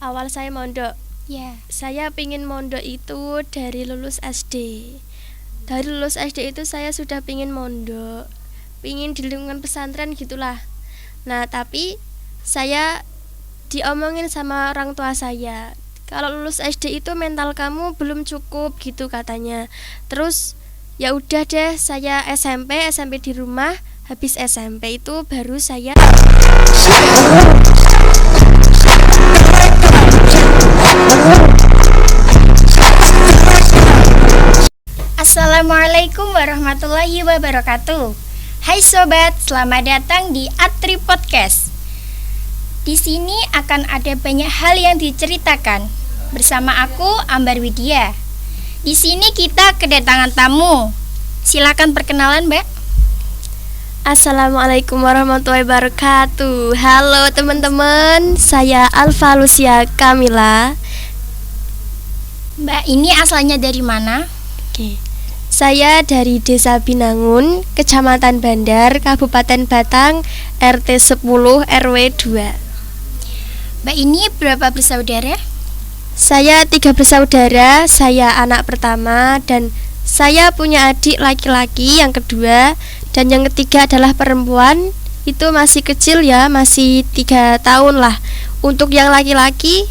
Awal saya mondok, Ya. saya pingin mondok itu dari lulus SD. Dari lulus SD itu saya sudah pingin mondok, pingin di lingkungan pesantren gitulah. Nah tapi saya diomongin sama orang tua saya, kalau lulus SD itu mental kamu belum cukup gitu katanya. Terus ya udah deh, saya SMP di rumah. Habis SMP itu baru saya. Assalamualaikum warahmatullahi wabarakatuh. Hai sobat, selamat datang di Atri Podcast. Di sini akan ada banyak hal yang diceritakan bersama aku Ambar Widya. Di sini kita kedatangan tamu. Silakan perkenalan, Mbak. Assalamualaikum warahmatullahi wabarakatuh. Halo teman-teman, saya Alfa Lucia Kamila. Mbak ini asalnya dari mana? Oke. Saya dari Desa Binangun, Kecamatan Bandar, Kabupaten Batang, RT 10 RW 2. Mbak ini berapa bersaudara? Saya 3 bersaudara, saya anak pertama dan saya punya adik laki-laki yang kedua, dan yang ketiga adalah perempuan. Itu masih kecil ya, masih 3 tahun lah. Untuk yang laki-laki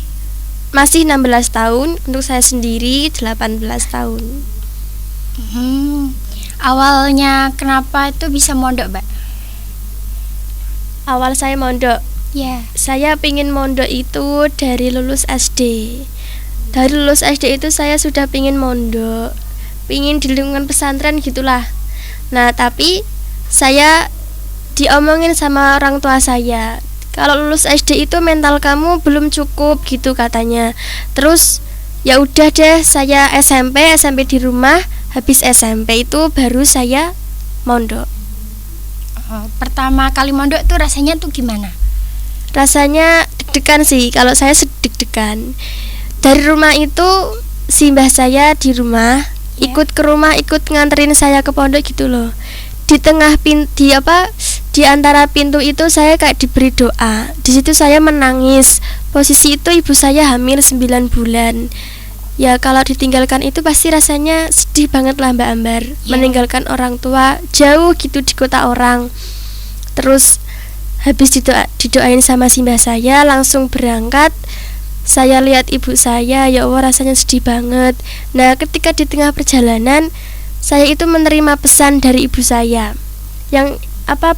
masih 16 tahun, untuk saya sendiri 18 tahun. Awalnya kenapa itu bisa mondok, Mbak? Awal saya mondok, Ya. saya pingin mondok itu dari lulus SD. Dari lulus SD itu saya sudah pingin mondok, pingin di lingkungan pesantren gitulah. Nah tapi saya diomongin sama orang tua saya, kalau lulus SD itu mental kamu belum cukup gitu katanya. Terus ya udah deh, saya SMP di rumah. Habis SMP itu baru saya mondok. Pertama kali mondok tuh rasanya tuh gimana? Rasanya deg-degan sih, kalau saya deg-degan. Dari rumah itu si mbah saya di rumah, Ya. ikut ke rumah, ikut nganterin saya ke pondok gitu loh. Di tengah di antara pintu itu saya kayak diberi doa. Di situ saya menangis. Posisi itu ibu saya hamil 9 bulan. Ya kalau ditinggalkan itu pasti rasanya sedih banget lah Mbak Ambar. Ya. Meninggalkan orang tua jauh gitu di kota orang. Terus habis didoain sama si mbah saya, langsung berangkat. Saya lihat ibu saya, ya Allah rasanya sedih banget. Nah ketika di tengah perjalanan, saya itu menerima pesan dari ibu saya. Yang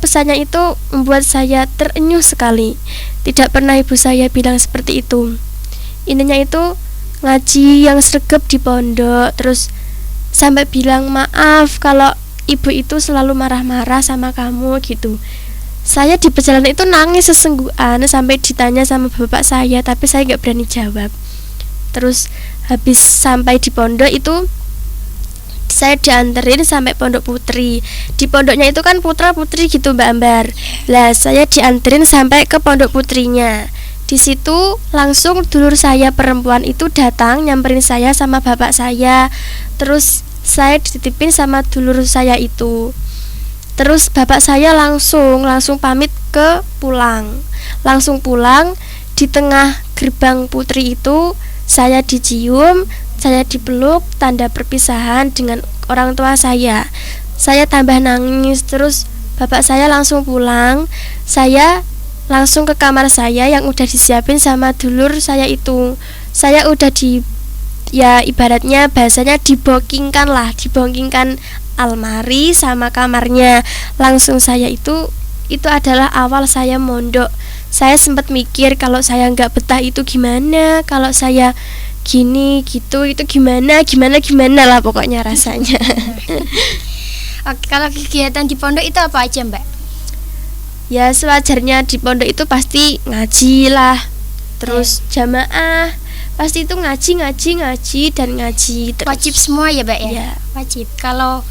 pesannya itu membuat saya terenyuh sekali. Tidak pernah ibu saya bilang seperti itu. Intinya itu ngaji yang sregep di pondok, terus sampai bilang maaf kalau ibu itu selalu marah-marah sama kamu gitu. Saya di perjalanan itu nangis sesenggukan sampai ditanya sama bapak saya, tapi saya nggak berani jawab. Terus habis sampai di pondok itu saya dianterin sampai pondok putri. Di pondoknya itu kan putra putri gitu Mbak Ambar. Lah saya dianterin sampai ke pondok putrinya. Di situ langsung dulur saya perempuan itu datang nyamperin saya sama bapak saya. Terus saya dititipin sama dulur saya itu. Terus bapak saya langsung pamit ke pulang. Langsung pulang, di tengah gerbang putri itu saya dicium, saya dipeluk, tanda perpisahan dengan orang tua saya. Saya tambah nangis. Terus bapak saya langsung pulang. Saya langsung ke kamar saya yang udah disiapin sama dulur saya itu. Saya udah ibaratnya bahasanya dibokingkan almari sama kamarnya. Langsung saya itu adalah awal saya mondok. Saya sempat mikir kalau saya nggak betah itu gimana, kalau saya gini gitu itu gimana lah pokoknya rasanya. Oke, kalau kegiatan di pondok itu apa aja, Mbak? Ya sewajarnya di pondok itu pasti ngaji lah. Terus jamaah, pasti itu ngaji dan ngaji terus. Wajib semua ya, Mbak ya? Ya. Wajib. Kalau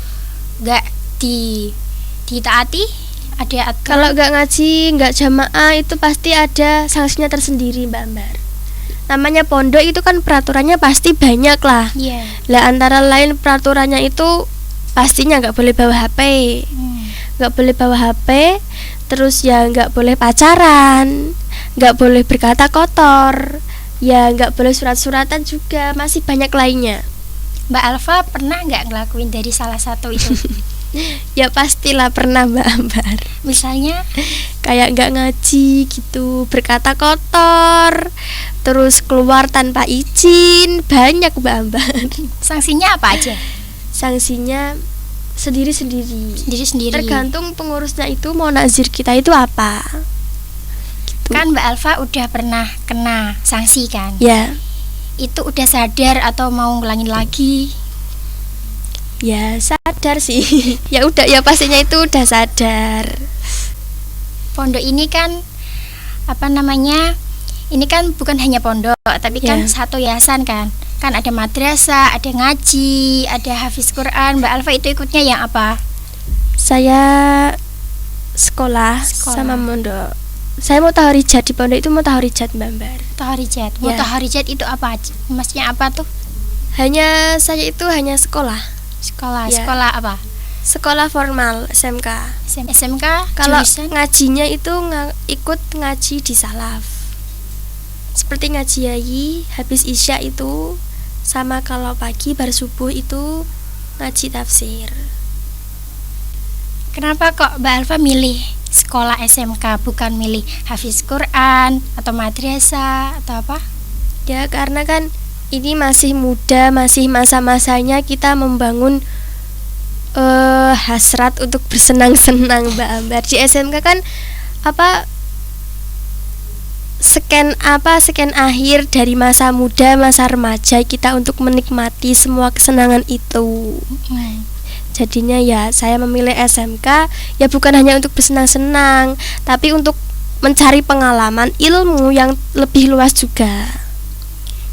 nggak ditaati ada Kalau nggak ngaji, nggak jamaah itu pasti ada sanksinya tersendiri Mbak Ambar. Namanya pondok itu kan peraturannya pasti banyak lah. Iya. Lah antara lain peraturannya itu pastinya nggak boleh bawa HP, nggak boleh bawa HP. Terus ya nggak boleh pacaran, nggak boleh berkata kotor. Ya nggak boleh surat-suratan juga, masih banyak lainnya. Mbak Alfa pernah nggak ngelakuin dari salah satu itu? Ya pastilah pernah Mbak Ambar. Misalnya Kayak nggak ngaji gitu, berkata kotor, terus keluar tanpa izin, banyak Mbak Ambar. sanksinya apa aja? Sanksinya sendiri-sendiri. Sendiri-sendiri. Tergantung pengurusnya itu mau nazir kita itu apa. Kan Mbak Alfa udah pernah kena sanksi kan? Ya, Itu udah sadar atau mau ngulangin lagi? ya sadar sih. Ya udah, ya pastinya itu udah sadar. Pondok ini kan apa namanya? Ini kan bukan hanya pondok, tapi kan Ya. satu yayasan kan? Kan ada madrasah, ada ngaji, ada hafiz Quran. Mbak Alfa itu ikutnya yang apa? Saya sekolah sama mondok. Saya mau taharijat di pondok itu, mau taharijat Mbak Ambar. Taharijat. Ya. Taharijat itu apa aja? Maksudnya apa tuh? Hanya saya itu hanya sekolah. Sekolah. Ya. Sekolah apa? Sekolah formal SMK. SMK. Kalau jurusan? ngajinya itu ikut ngaji di salaf. Seperti ngaji yayi habis isya itu, sama kalau pagi baru subuh itu ngaji tafsir. Kenapa kok Mbak Alfa milih sekolah SMK bukan milih hafiz Quran atau madrasah atau apa? Ya karena kan ini masih muda, masih masa-masanya kita membangun hasrat untuk bersenang-senang Mbak Ambar. Di SMK kan scan akhir dari masa muda, masa remaja kita untuk menikmati semua kesenangan itu. Jadinya ya saya memilih SMK ya bukan hanya untuk bersenang-senang, tapi untuk mencari pengalaman, ilmu yang lebih luas juga.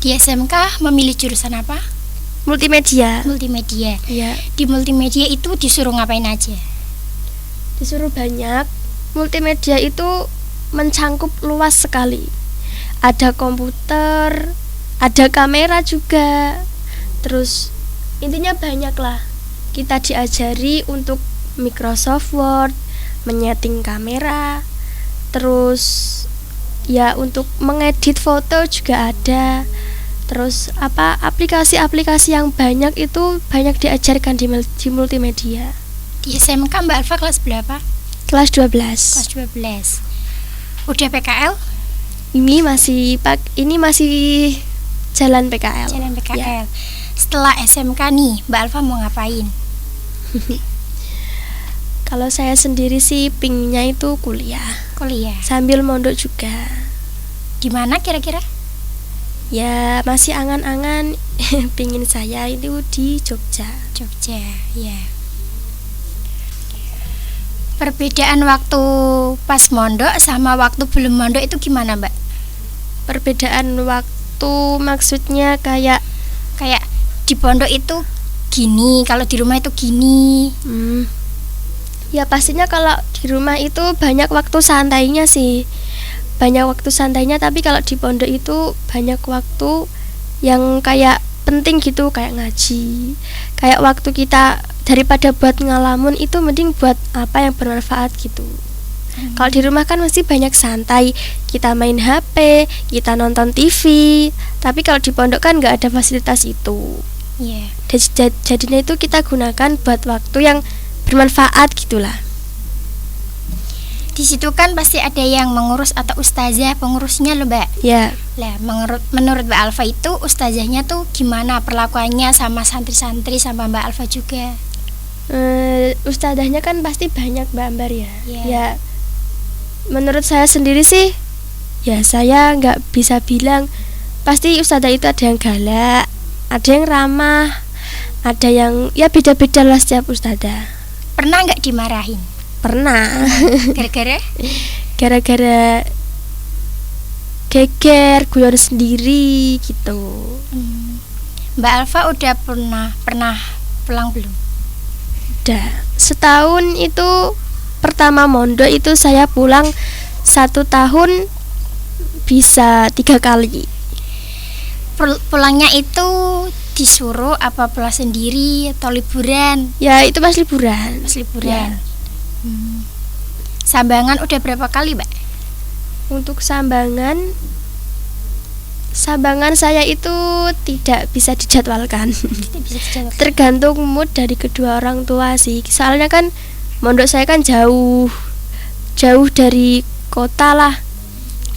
Di SMK memilih jurusan apa? Multimedia. Multimedia. Ya, Di multimedia itu disuruh ngapain aja? disuruh banyak. Multimedia itu mencangkup luas sekali. Ada komputer, ada kamera juga. Terus intinya banyak lah. Kita diajari untuk Microsoft Word, menyeting kamera, terus ya untuk mengedit foto juga ada. Terus aplikasi-aplikasi yang banyak itu banyak diajarkan di multimedia. Di SMK Mbak Alfa kelas berapa? Kelas 12. Kelas 12. Udah PKL? Ini masih jalan PKL. Jalan PKL. Ya. Setelah SMK nih, Mbak Alfa mau ngapain? Kalau saya sendiri sih pinginnya itu kuliah Kuliah. sambil mondok juga. Di mana kira-kira? Ya masih angan-angan pingin saya itu di Jogja. Jogja, ya. Perbedaan waktu pas mondok sama waktu belum mondok itu gimana, Mbak? Perbedaan waktu maksudnya kayak Di pondok itu gini, kalau di rumah itu gini. ya pastinya kalau di rumah itu banyak waktu santainya sih. Banyak waktu santainya, tapi kalau di pondok itu banyak waktu yang kayak penting gitu, kayak ngaji. Kayak waktu kita daripada buat ngalamun itu mending buat apa yang bermanfaat gitu. Kalau di rumah kan masih banyak santai, kita main HP, kita nonton TV. Tapi kalau di pondok kan nggak ada fasilitas itu. Iya. Jadinya itu kita gunakan buat waktu yang bermanfaat gitulah. Di situ kan pasti ada yang mengurus atau ustazah pengurusnya loh, Mbak. Ya, Lah, menurut Mbak Alfa itu ustazahnya tuh gimana perlakuannya sama santri-santri sama Mbak Alfa juga? ustadzahnya kan pasti banyak Mbak Ambar ya. Iya. Ya, menurut saya sendiri sih, ya saya nggak bisa bilang. Pasti ustadzah itu ada yang galak, ada yang ramah, ada yang ya beda-beda lah setiap ustadzah. Pernah nggak dimarahin? Pernah. Gara-gara? Gara-gara geger, guyon sendiri gitu. Mbak Alfa udah pernah pulang belum? Udah setahun itu pertama mondok itu saya pulang 1 tahun bisa 3 kali. Pulangnya itu disuruh apa pulang sendiri atau liburan? Ya itu pas liburan. Pas liburan. Ya. Sambangan udah berapa kali, Mbak? Untuk sambangan Sambangan saya itu tidak bisa dijadwalkan. Tergantung mood dari kedua orang tua sih. Soalnya kan mondok saya kan jauh dari kota lah.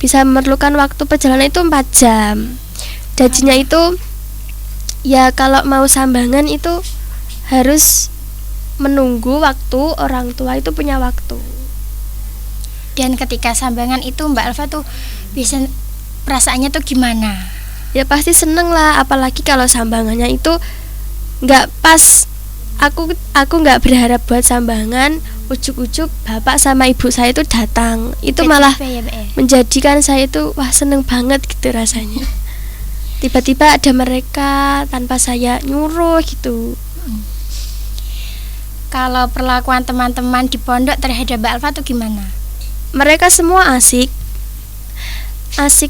Bisa memerlukan waktu perjalanan itu 4 jam. Janjinya itu ya kalau mau sambangan itu harus menunggu waktu orang tua itu punya waktu. Dan ketika sambangan itu Mbak Alfa tuh bisa perasaannya tuh gimana? Ya pasti seneng lah, apalagi kalau sambangannya itu nggak pas. Aku nggak berharap buat sambangan, ujuk-ujuk bapak sama ibu saya itu datang. Itu malah menjadikan saya itu wah seneng banget gitu rasanya. Tiba-tiba ada mereka tanpa saya nyuruh gitu. Kalau perlakuan teman-teman di pondok terhadap Mbak Alfa tuh gimana? Mereka semua asik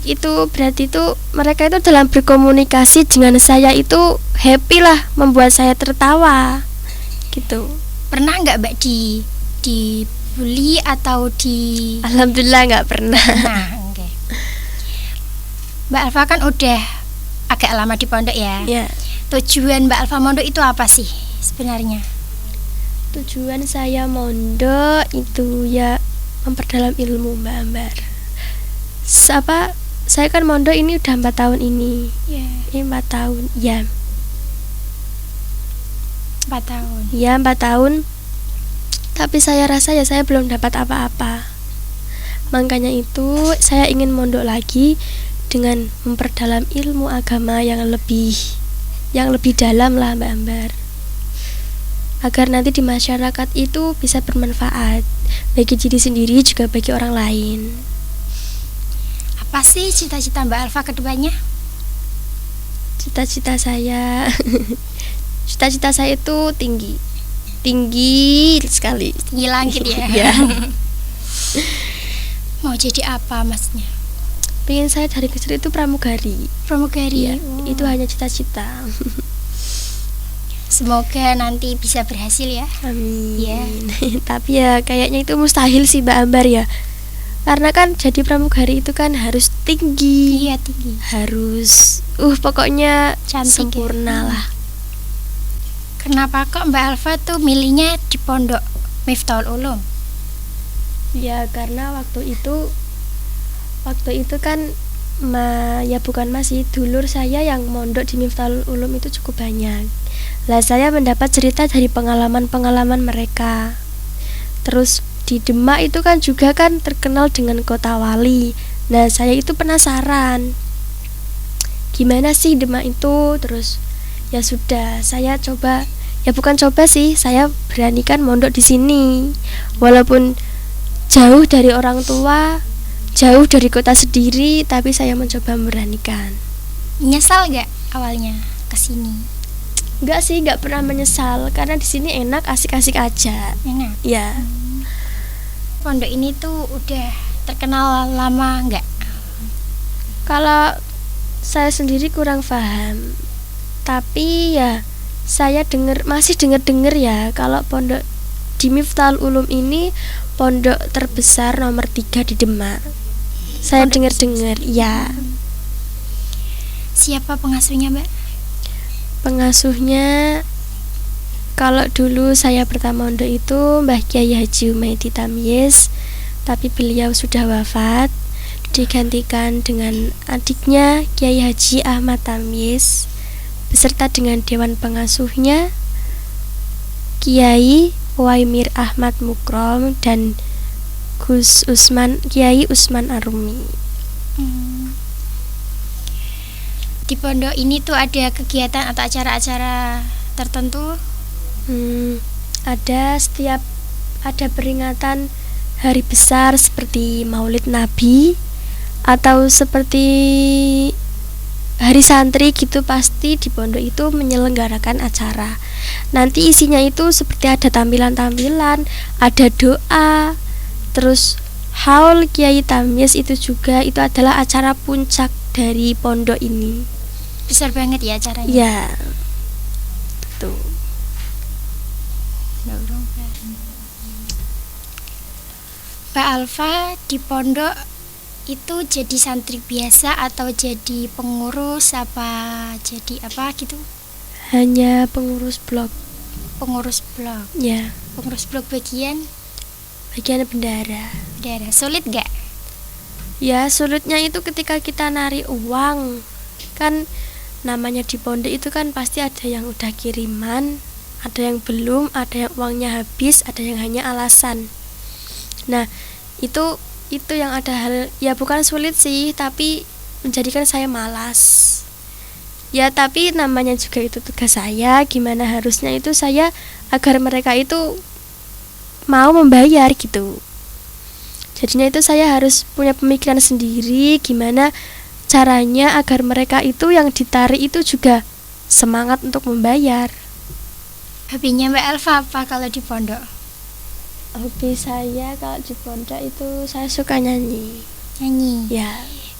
itu berarti itu mereka itu dalam berkomunikasi dengan saya itu happy lah, membuat saya tertawa gitu. Pernah nggak Mbak dibully atau di? Alhamdulillah nggak pernah. Nah, okay. Mbak Alfa kan udah agak lama di pondok ya. Tujuan Mbak Alfa mondok itu apa sih sebenarnya? Tujuan saya mondok itu ya memperdalam ilmu Mbak Ambar. Saya kan mondok ini udah 4 tahun ini. Ini 4 tahun. Ya. 4 tahun. Ya 4 tahun. Tapi saya rasa ya saya belum dapat apa-apa. Makanya itu saya ingin mondok lagi dengan memperdalam ilmu agama yang lebih dalam lah Mbak Ambar. Agar nanti di masyarakat itu bisa bermanfaat bagi diri sendiri juga bagi orang lain. Apa sih cita-cita Mbak Alfa kedepannya? Cita-cita saya itu tinggi sekali, tinggi langit ya. Ya. Mau jadi apa maksudnya? Pengen saya dari kecil itu pramugari. Ya, itu hanya cita-cita. Semoga nanti bisa berhasil ya. Amin. Ya. Tapi ya kayaknya itu mustahil sih Mbak Ambar ya. Karena kan jadi pramugari itu kan harus tinggi. Iya, tinggi. Harus pokoknya cantik sempurna lah. Kenapa kok Mbak Alfa tuh milihnya di pondok Miftahul Ulum? Ya karena waktu itu kan ya bukan masih dulur saya yang mondok di Miftahul Ulum itu cukup banyak. Lah saya mendapat cerita dari pengalaman mereka. Terus di Demak itu kan juga kan terkenal dengan kota wali. Nah saya itu penasaran gimana sih Demak itu. Terus ya sudah saya coba, ya bukan coba sih, saya beranikan mondok di sini. Walaupun jauh dari orang tua, jauh dari kota sendiri, tapi saya mencoba memberanikan. Nyesal gak awalnya kesini? Enggak sih, enggak pernah menyesal karena di sini enak, asik-asik aja. Enak. Ya. Pondok ini tuh udah terkenal lama enggak? Kalau saya sendiri kurang paham. Tapi ya saya masih dengar ya kalau pondok di Miftahul Ulum ini pondok terbesar nomor 3 di Demak. Saya dengar ya. Siapa pengasuhnya, Mbak? Pengasuhnya kalau dulu saya pertama mondok itu Mbah Kyai Haji Umaidi Tamyiz, tapi beliau sudah wafat, digantikan dengan adiknya Kyai Haji Ahmad Tamyiz beserta dengan dewan pengasuhnya Kiai Waimir Ahmad Mukrom dan Kiai Usman Arumi. Di pondok ini tuh ada kegiatan atau acara-acara tertentu? Ada peringatan hari besar seperti Maulid Nabi atau seperti hari santri gitu, pasti di pondok itu menyelenggarakan acara. Nanti isinya itu seperti ada tampilan-tampilan, ada doa, terus haul Kiai Tamyiz itu juga, itu adalah acara puncak dari pondok ini. Besar banget ya acaranya? Ya, tuh. Mbak Alfa di pondok itu jadi santri biasa atau jadi pengurus jadi apa gitu? Hanya pengurus blok. Pengurus blok. Ya, Pengurus blok bagian bendara. daerah. Sulit gak? Ya, sulitnya itu ketika kita narik uang. Kan namanya di pondok itu kan pasti ada yang udah kiriman, ada yang belum, ada yang uangnya habis, ada yang hanya alasan. Nah, itu yang ada hal, ya bukan sulit sih, tapi menjadikan saya malas. Ya, tapi namanya juga itu tugas saya, gimana harusnya itu saya agar mereka itu mau membayar gitu. Jadinya itu saya harus punya pemikiran sendiri gimana caranya agar mereka itu yang ditarik itu juga semangat untuk membayar. Hobinya Mbak Elva apa kalau di pondok? Hobi saya kalau di pondok itu saya suka nyanyi. Nyanyi. Ya.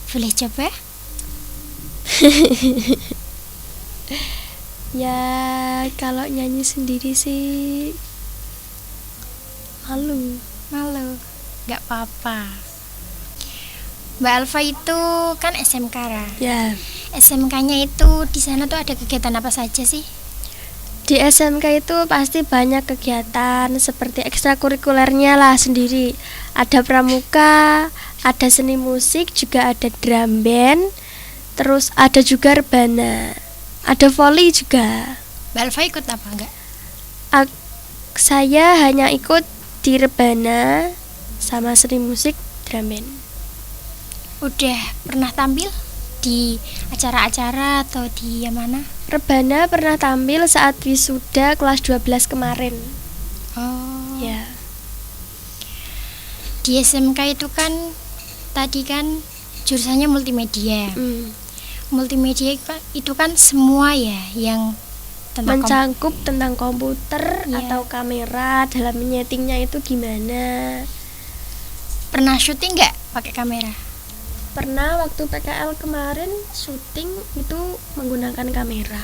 Boleh coba? Ya, kalau nyanyi sendiri sih malu. Gak apa-apa. Mbak Elva itu kan SMK Ra. Ya. SMK-nya itu di sana tuh ada kegiatan apa saja sih? Di SMK itu pasti banyak kegiatan seperti ekstrakurikulernya lah sendiri. Ada pramuka, ada seni musik, juga ada drum band, terus ada juga rebana, ada volley juga. Mbak Elva ikut apa enggak? Saya hanya ikut di rebana sama seni musik drum band. Udah pernah tampil di acara-acara atau di yang mana? Rebana pernah tampil saat wisuda kelas 12 kemarin. Oh. Ya. Di SMK itu kan tadi kan jurusannya multimedia. Multimedia itu kan semua ya yang tentang mencangkup tentang komputer atau kamera, dalam menyetingnya itu gimana. Pernah syuting nggak pakai kamera? Pernah, waktu PKL kemarin syuting itu menggunakan kamera.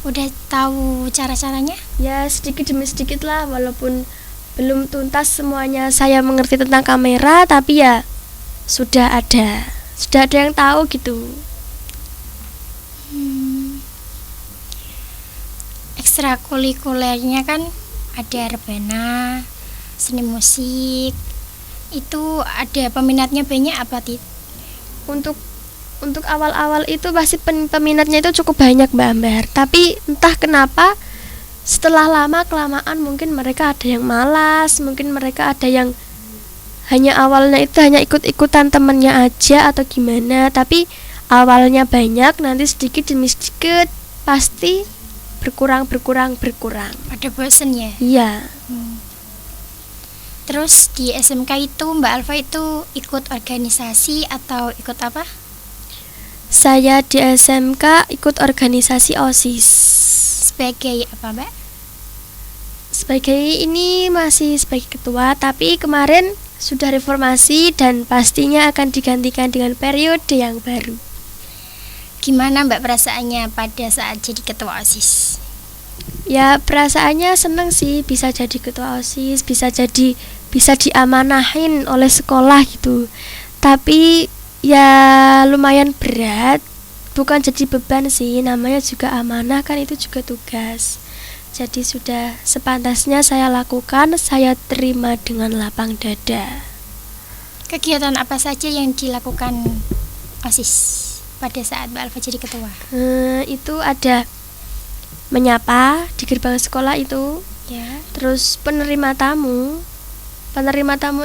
Udah tahu cara-caranya? Ya sedikit demi sedikit lah, walaupun belum tuntas semuanya saya mengerti tentang kamera, tapi ya sudah ada yang tahu gitu. Ekstrakurikulernya kan ada rebana, seni musik. Itu ada peminatnya banyak apa Untuk awal-awal itu pasti peminatnya itu cukup banyak Mbak Ambar. Tapi entah kenapa setelah lama kelamaan mungkin mereka ada yang malas, mungkin mereka ada yang hanya awalnya itu hanya ikut-ikutan temennya aja atau gimana. Tapi awalnya banyak, nanti sedikit demi sedikit pasti berkurang. Ada bosen ya? Iya. Terus di SMK itu Mbak Elva itu ikut organisasi atau ikut apa? Saya di SMK ikut organisasi OSIS. Sebagai apa Mbak? Masih sebagai ketua, tapi kemarin sudah reformasi dan pastinya akan digantikan dengan periode yang baru. Gimana Mbak perasaannya pada saat jadi ketua OSIS? Ya perasaannya seneng sih, bisa jadi ketua OSIS, bisa diamanahin oleh sekolah gitu. Tapi ya lumayan berat, bukan jadi beban sih, namanya juga amanah kan, itu juga tugas. Jadi sudah sepantasnya saya lakukan, saya terima dengan lapang dada. Kegiatan apa saja yang dilakukan OSIS pada saat Mbak Elva jadi ketua? Itu ada menyapa di gerbang sekolah itu, ya. Terus penerima tamu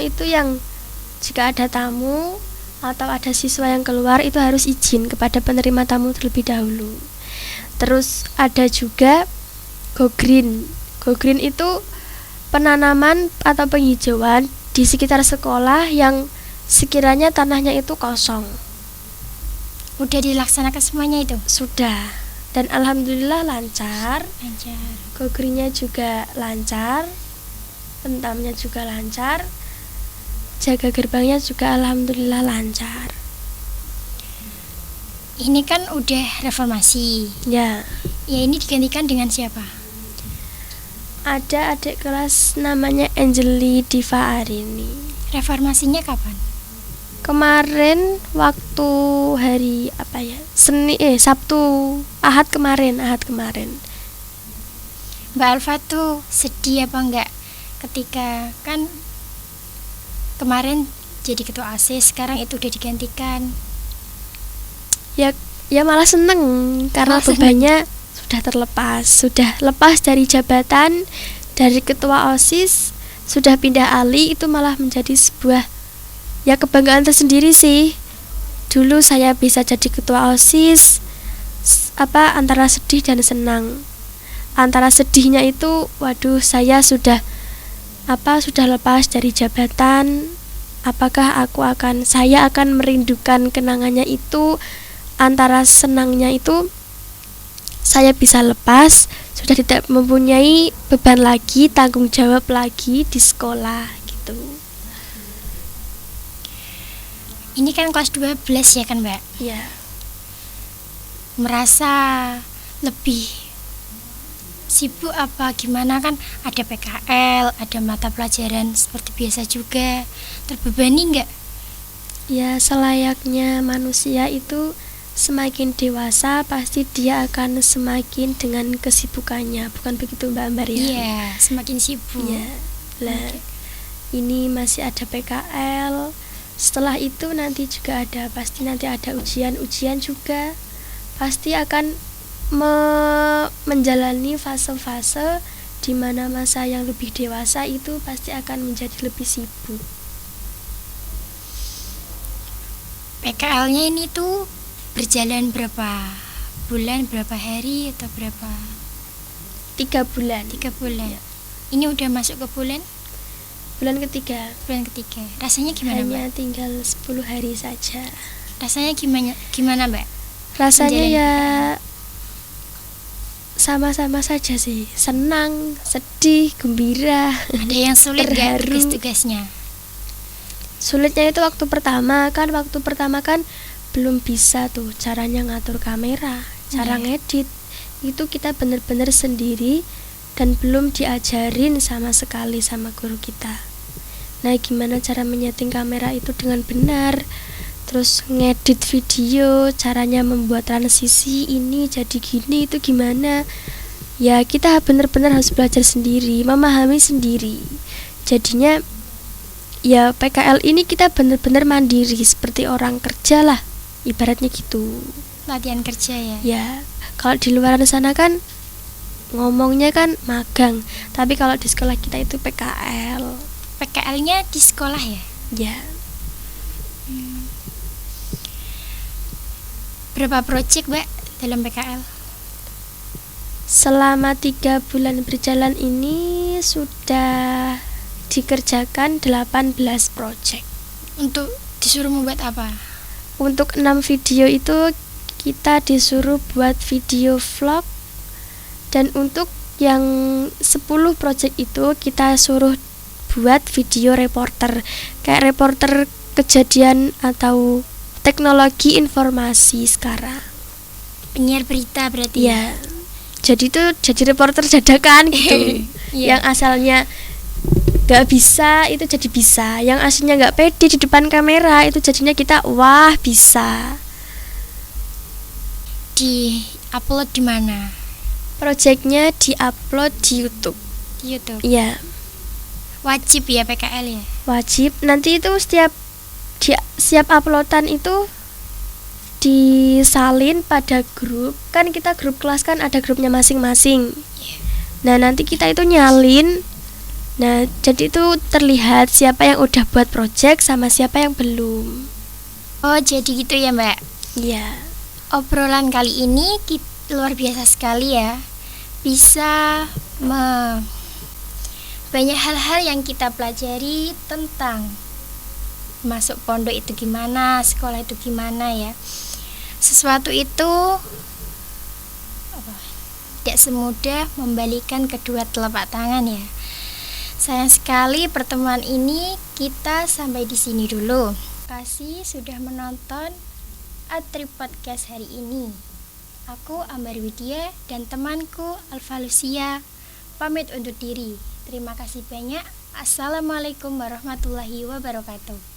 itu yang jika ada tamu atau ada siswa yang keluar itu harus izin kepada penerima tamu terlebih dahulu. Terus ada juga go green itu penanaman atau penghijauan di sekitar sekolah yang sekiranya tanahnya itu kosong. Udah dilaksanakan semuanya itu? Sudah, dan alhamdulillah lancar. Go green-nya juga lancar, pentamnya juga lancar, jaga gerbangnya juga alhamdulillah lancar. Ini kan udah reformasi. Ya. Ini digantikan dengan siapa? Ada adik kelas namanya Angeli Diva Arini. Reformasinya kapan? Kemarin waktu hari Sabtu, Ahad kemarin. Mbak Alfa tuh sedih apa enggak ketika kan kemarin jadi ketua OSIS, sekarang itu udah digantikan? Ya malah seneng karena bebannya sudah lepas dari jabatan, dari ketua OSIS, sudah pindah alih. Itu malah menjadi sebuah kebanggaan tersendiri sih. Dulu saya bisa jadi ketua OSIS, antara sedih dan senang. Antara sedihnya itu, waduh, saya sudah lepas dari jabatan. Apakah saya akan merindukan kenangannya itu? Antara senangnya itu, saya bisa lepas, sudah tidak mempunyai beban lagi, tanggung jawab lagi di sekolah gitu. Ini kan kelas 12 ya kan, Mbak? Iya. Merasa lebih sibuk apa gimana? Kan ada PKL, ada mata pelajaran seperti biasa juga. Terbebani enggak? Ya, selayaknya manusia itu semakin dewasa pasti dia akan semakin dengan kesibukannya, bukan begitu Mbak Ambar ya? Iya, semakin sibuk. Iya. Lah, ini masih ada PKL. Setelah itu nanti juga pasti nanti ada ujian juga. Pasti akan menjalani fase-fase di mana masa yang lebih dewasa itu pasti akan menjadi lebih sibuk. PKL-nya ini tuh berjalan berapa bulan, berapa hari, atau berapa? 3 bulan. 3 bulan. Ini udah masuk ke bulan ketiga. Rasanya gimana, Mbak? Hanya tinggal 10 hari saja. Rasanya gimana, Mbak? Rasanya ya sama-sama saja sih. Senang, sedih, gembira. Ada yang sulit nggak terharu. tugas-tugasnya? Sulitnya itu waktu pertama kan belum bisa tuh caranya ngatur kamera, cara ngedit. Itu kita benar-benar sendiri dan belum diajarin sama sekali sama guru kita. Nah, gimana cara menyeting kamera itu dengan benar, terus ngedit video, caranya membuat transisi ini jadi gini, itu gimana. Ya, kita benar-benar harus belajar sendiri, memahami sendiri. Jadinya ya PKL ini kita benar-benar mandiri seperti orang kerja lah, ibaratnya gitu. Latihan kerja ya? Ya, kalau di luar sana kan ngomongnya kan magang, tapi kalau di sekolah kita itu PKL. PKL-nya di sekolah ya? Ya. Berapa proyek, Mbak, dalam PKL? Selama 3 bulan berjalan ini sudah dikerjakan 18 proyek. Untuk disuruh membuat apa? Untuk 6 video itu kita disuruh buat video vlog, dan untuk yang 10 proyek itu kita suruh buat video reporter, kayak reporter kejadian atau teknologi informasi sekarang. Penyiar berita berarti ya? Jadi reporter dadakan gitu. Yang asalnya gak bisa itu jadi bisa, yang aslinya gak pede di depan kamera itu jadinya kita wah bisa. Di upload di mana? Proyeknya di-upload di YouTube. Iya. Wajib ya PKL ya? Wajib. Nanti itu setiap uploadan itu disalin pada grup. Kan kita grup kelas kan ada grupnya masing-masing. Nah, nanti kita itu nyalin. Nah, jadi itu terlihat siapa yang udah buat project sama siapa yang belum. Oh, jadi gitu ya, Mbak? Iya. Obrolan kali ini luar biasa sekali ya. Bisa banyak hal-hal yang kita pelajari tentang masuk pondok itu gimana, sekolah itu gimana ya. Sesuatu itu tidak semudah membalikan kedua telapak tangan ya. Sayang sekali pertemuan ini kita sampai di sini dulu. Terima kasih sudah menonton Atri Podcast hari ini. Aku Ambar Widya dan temanku Alfa Lucia pamit undur diri. Terima kasih banyak. Assalamualaikum warahmatullahi wabarakatuh.